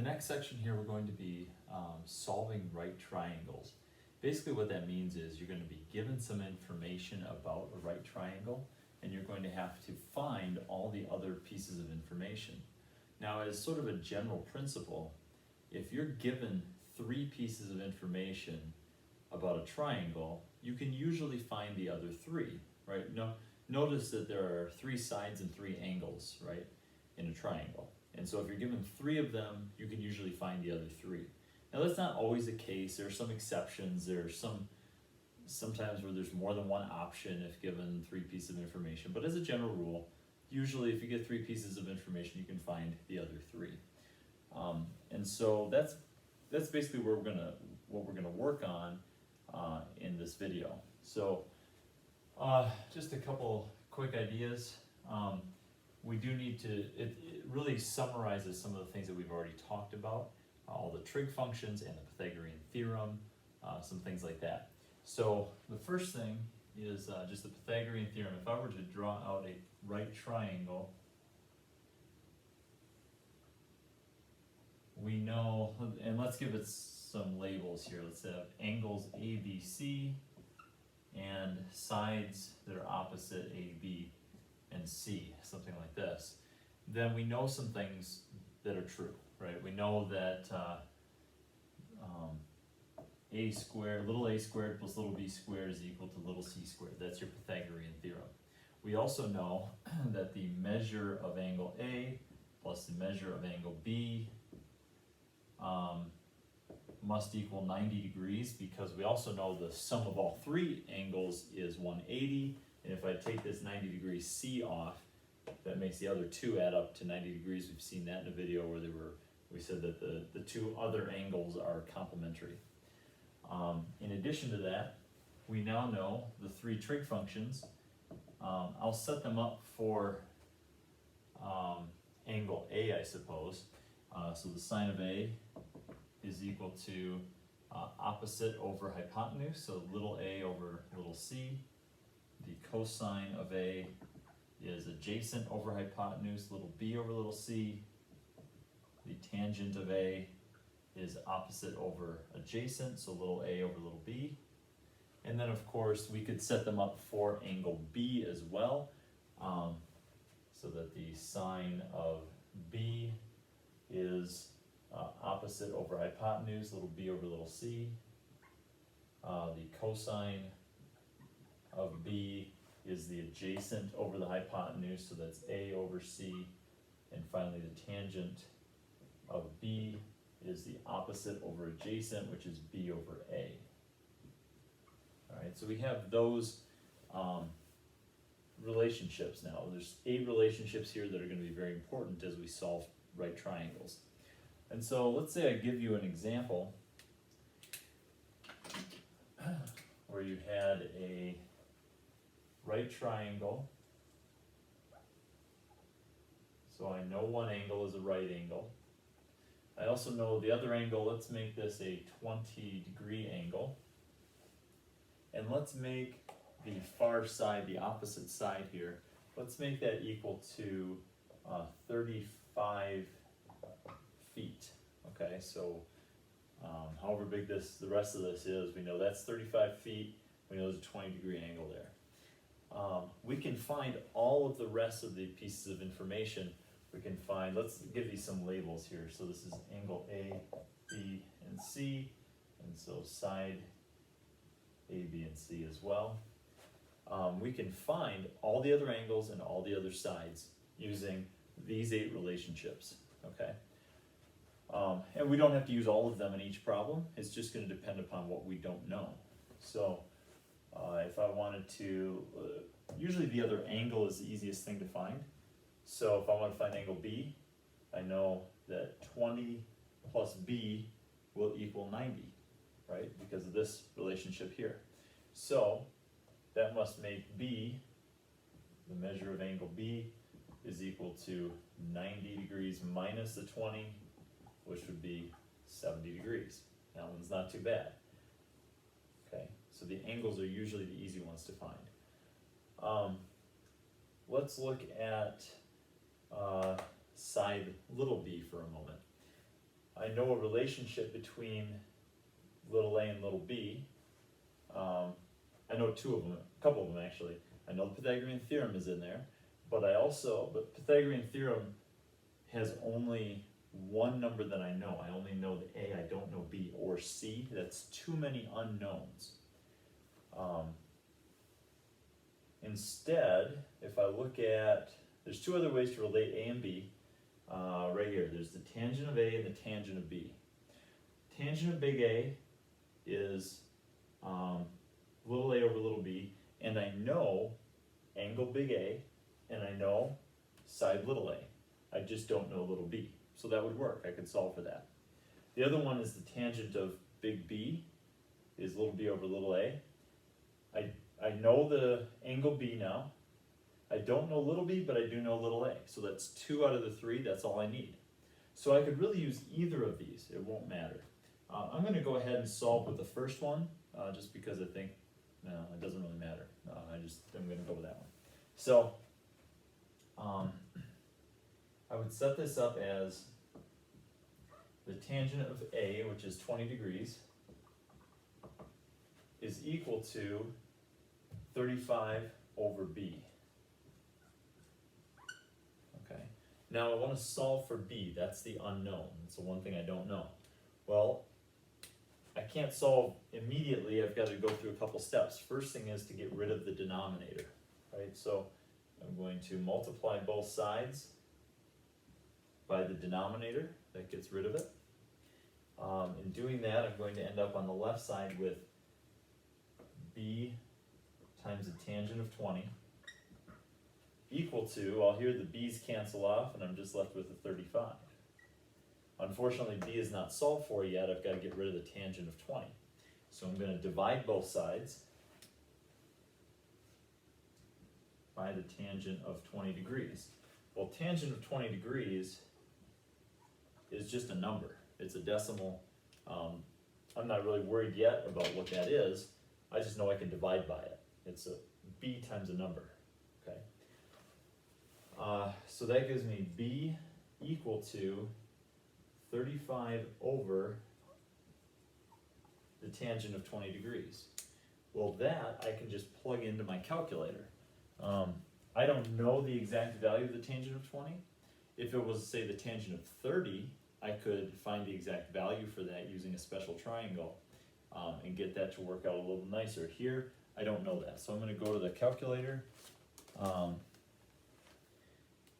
next section here, we're going to be solving right triangles. Basically what that means is you're going to be given some information about a right triangle, and you're going to have to find all the other pieces of information. Now, as sort of a general principle, if you're given 3 pieces of information about a triangle, you can usually find the other 3, right? Notice that there are 3 sides and 3 angles, right, in a triangle. And so if you're given 3 of them, you can usually find the other 3. Now that's not always the case. There are some exceptions. There are sometimes where there's more than one option if given 3 pieces of information. But as a general rule, usually if you get 3 pieces of information, you can find the other 3. And so that's basically what we're gonna work on in this video. So just a couple quick ideas. We do need to, it really summarizes some of the things that we've already talked about, all the trig functions and the Pythagorean theorem, some things like that. So the first thing is just the Pythagorean theorem. If I were to draw out a right triangle, we know, and let's give it some labels here. Let's have angles A, B, C, and sides that are opposite A, B, and C, something like this. Then we know some things that are true, right? We know that a squared, little a squared plus little b squared is equal to little c squared. That's your Pythagorean theorem. We also know that the measure of angle A plus the measure of angle B must equal 90 degrees, because we also know the sum of all 3 angles is 180, and if I take this 90 degree C off, that makes the other 2 add up to 90 degrees. We've seen that in a video where we said that the 2 other angles are complementary. In addition to that, we now know the 3 trig functions. I'll set them up for angle A, I suppose. So the sine of A is equal to opposite over hypotenuse, so little a over little c. The cosine of A is adjacent over hypotenuse, little b over little c. The tangent of A is opposite over adjacent, so little a over little b. And then of course we could set them up for angle B as well, so that the sine of B is opposite over hypotenuse, little b over little c. The cosine of B is the adjacent over the hypotenuse, so that's a over c. And finally the tangent of B is the opposite over adjacent, which is b over a. Alright, so we have those relationships now. There's 8 relationships here that are going to be very important as we solve right triangles. And so let's say I give you an example where you had a right triangle. So I know one angle is a right angle. I also know the other angle. Let's make this a 20 degree angle. And let's make the far side, the opposite side here, let's make that equal to 35 feet. Okay, so however big the rest of this is, we know that's 35 feet. We know there's a 20 degree angle there. We can find all of the rest of the pieces of information. We can find, let's give these some labels here. So this is angle A, B, and C, and so side A, B, and C as well. We can find all the other angles and all the other sides using these 8 relationships, okay? And we don't have to use all of them in each problem. It's just going to depend upon what we don't know. So if I wanted to, usually the other angle is the easiest thing to find. So if I want to find angle B, I know that 20 plus B will equal 90, right? Because of this relationship here. So that must make B, the measure of angle B, is equal to 90 degrees minus the 20, which would be 70 degrees. That one's not too bad. Okay, so the angles are usually the easy ones to find. Let's look at side little b for a moment. I know a relationship between little a and little b. I know two of them, a couple of them actually. I know the Pythagorean Theorem is in there, but Pythagorean Theorem has only one number that I know. I only know the a, I don't know b or c. That's too many unknowns. Instead, if I look at, there's two other ways to relate a and b. Right here, there's the tangent of a and the tangent of b. Tangent of big A is little a over little b, and I know angle big A, and I know side little a. I just don't know little b. So that would work, I could solve for that. The other one is the tangent of big B is little b over little a. I know the angle b now. I don't know little b, but I do know little a. So that's 2 out of the 3, that's all I need. So I could really use either of these, it won't matter. I'm going to go ahead and solve with the first one, just because I think, no, it doesn't really matter. I'm going to go with that one. So, I would set this up as the tangent of A, which is 20 degrees, is equal to 35 over B. Okay. Now I want to solve for B. That's the unknown. It's the one thing I don't know. Well, I can't solve immediately. I've got to go through a couple steps. First thing is to get rid of the denominator, right? So I'm going to multiply both sides by the denominator. That gets rid of it. In doing that, I'm going to end up on the left side with b times the tangent of 20 equal to, well, here the b's cancel off and I'm just left with a 35. Unfortunately, b is not solved for yet. I've got to get rid of the tangent of 20. So I'm going to divide both sides by the tangent of 20 degrees. Well, tangent of 20 degrees is just a number. It's a decimal. I'm not really worried yet about what that is. I just know I can divide by it. It's a b times a number, okay? So that gives me b equal to 35 over the tangent of 20 degrees. Well, that I can just plug into my calculator. I don't know the exact value of the tangent of 20. If it was, say, the tangent of 30, I could find the exact value for that using a special triangle and get that to work out a little nicer. Here, I don't know that. So I'm going to go to the calculator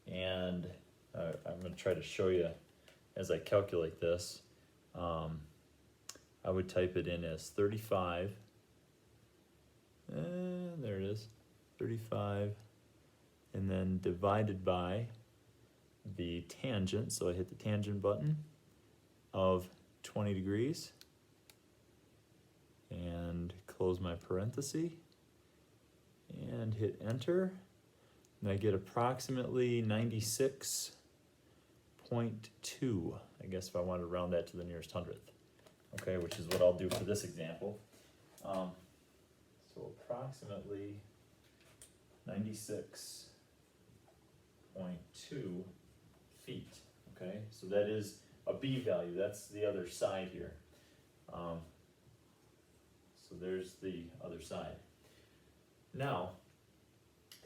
and I'm going to try to show you as I calculate this. I would type it in as 35, there it is, 35, and then divided by the tangent, so I hit the tangent button of 20 degrees and close my parenthesis and hit enter, and I get approximately 96.2, I guess, if I wanted to round that to the nearest hundredth, okay, which is what I'll do for this example. So approximately 96.2 feet, okay? So that is a b value, that's the other side here. So there's the other side. Now,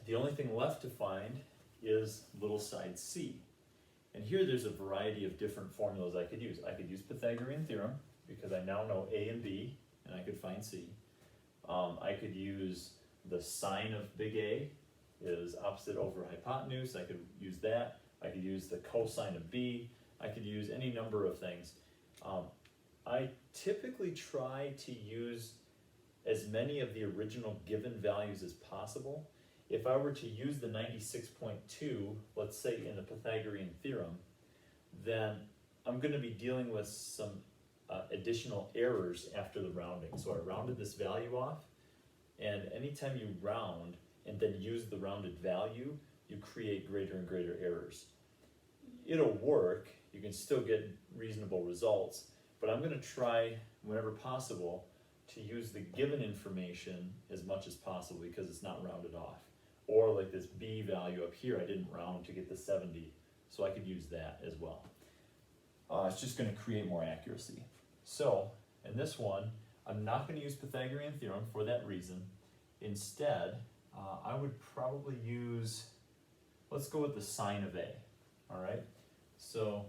the only thing left to find is little side c. And here there's a variety of different formulas I could use. I could use Pythagorean Theorem, because I now know a and b, and I could find c. I could use the sine of big A is opposite over hypotenuse. I could use that. I could use the cosine of b. I could use any number of things. I typically try to use as many of the original given values as possible. If I were to use the 96.2, let's say in the Pythagorean Theorem, then I'm going to be dealing with some additional errors after the rounding. So I rounded this value off, and anytime you round and then use the rounded value, you create greater and greater errors. It'll work, you can still get reasonable results, but I'm going to try, whenever possible, to use the given information as much as possible because it's not rounded off. Or like this b value up here, I didn't round to get the 70, so I could use that as well. It's just going to create more accuracy. So in this one, I'm not going to use Pythagorean Theorem for that reason. Instead, I would probably use, let's go with the sine of A, all right? So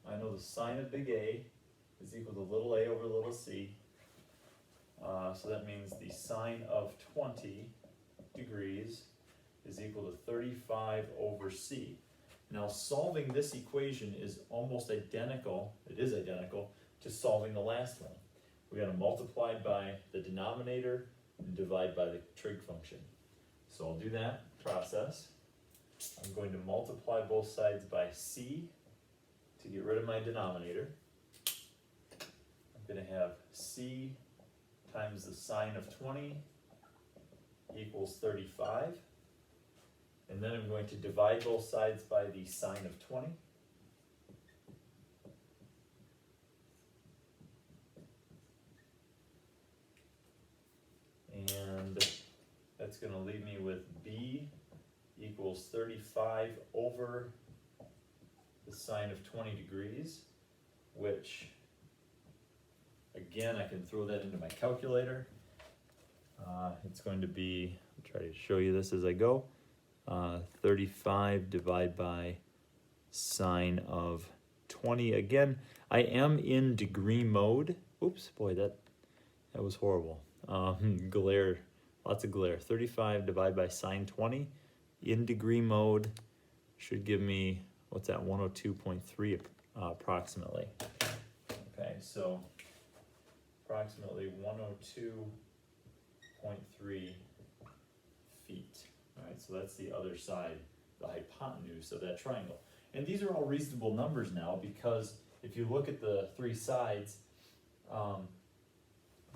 I know the sine of big A is equal to little a over little c. So that means the sine of 20 degrees is equal to 35 over c. Now solving this equation is almost identical, it is identical, to solving the last one. We got to multiply by the denominator and divide by the trig function. So I'll do that process. I'm going to multiply both sides by c to get rid of my denominator. I'm going to have c times the sine of 20 equals 35. And then I'm going to divide both sides by the sine of 20. And that's going to leave me with b equals 35 over the sine of 20 degrees, which, again, I can throw that into my calculator. It's going to be, I'll try to show you this as I go, 35 divided by sine of 20. Again, I am in degree mode. Oops, boy, that was horrible. Glare, lots of glare. 35 divided by sine 20 in degree mode should give me, what's that, 102.3 approximately. Okay, so approximately 102.3 feet. All right, so that's the other side, the hypotenuse of that triangle. And these are all reasonable numbers now, because if you look at the three sides, the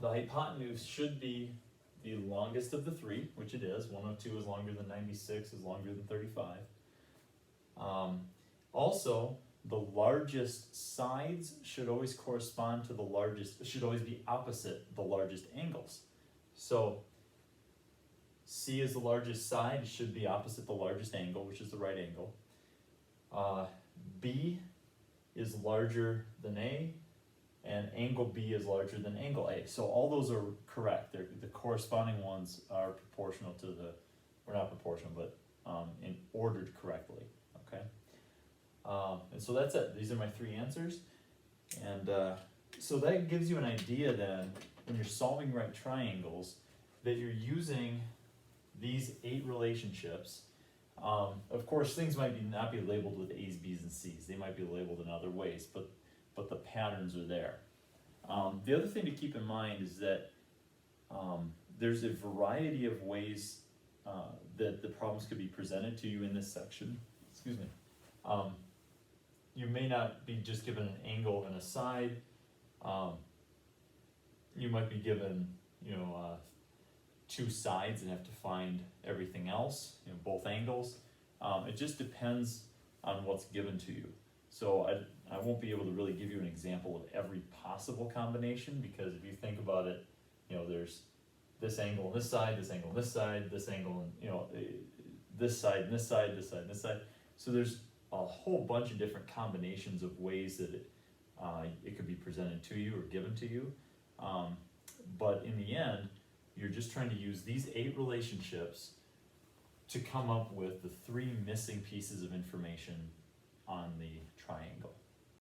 hypotenuse should be the longest of the three, which it is. 102 is longer than 96, is longer than 35. Also, the largest sides should always correspond to the largest, should always be opposite the largest angles. So C is the largest side, it should be opposite the largest angle, which is the right angle. B is larger than A, and angle B is larger than angle A. So all those are correct. The corresponding ones are proportional to the, or not proportional, but in ordered correctly, okay? And so that's it. These are my three answers. And so that gives you an idea then, when you're solving right triangles, that you're using these 8 relationships. Of course, things might not be labeled with A's, B's, and C's. They might be labeled in other ways, but the patterns are there. The other thing to keep in mind is that there's a variety of ways that the problems could be presented to you in this section. Excuse me. You may not be just given an angle and a side. You might be given, 2 sides and have to find everything else, both angles. It just depends on what's given to you. So I won't be able to really give you an example of every possible combination, because if you think about it, there's this angle on this side, this angle on this side, this angle, this side and this side, this side and this side. So there's a whole bunch of different combinations of ways that it could be presented to you or given to you. But in the end, you're just trying to use these 8 relationships to come up with the 3 missing pieces of information on the triangle.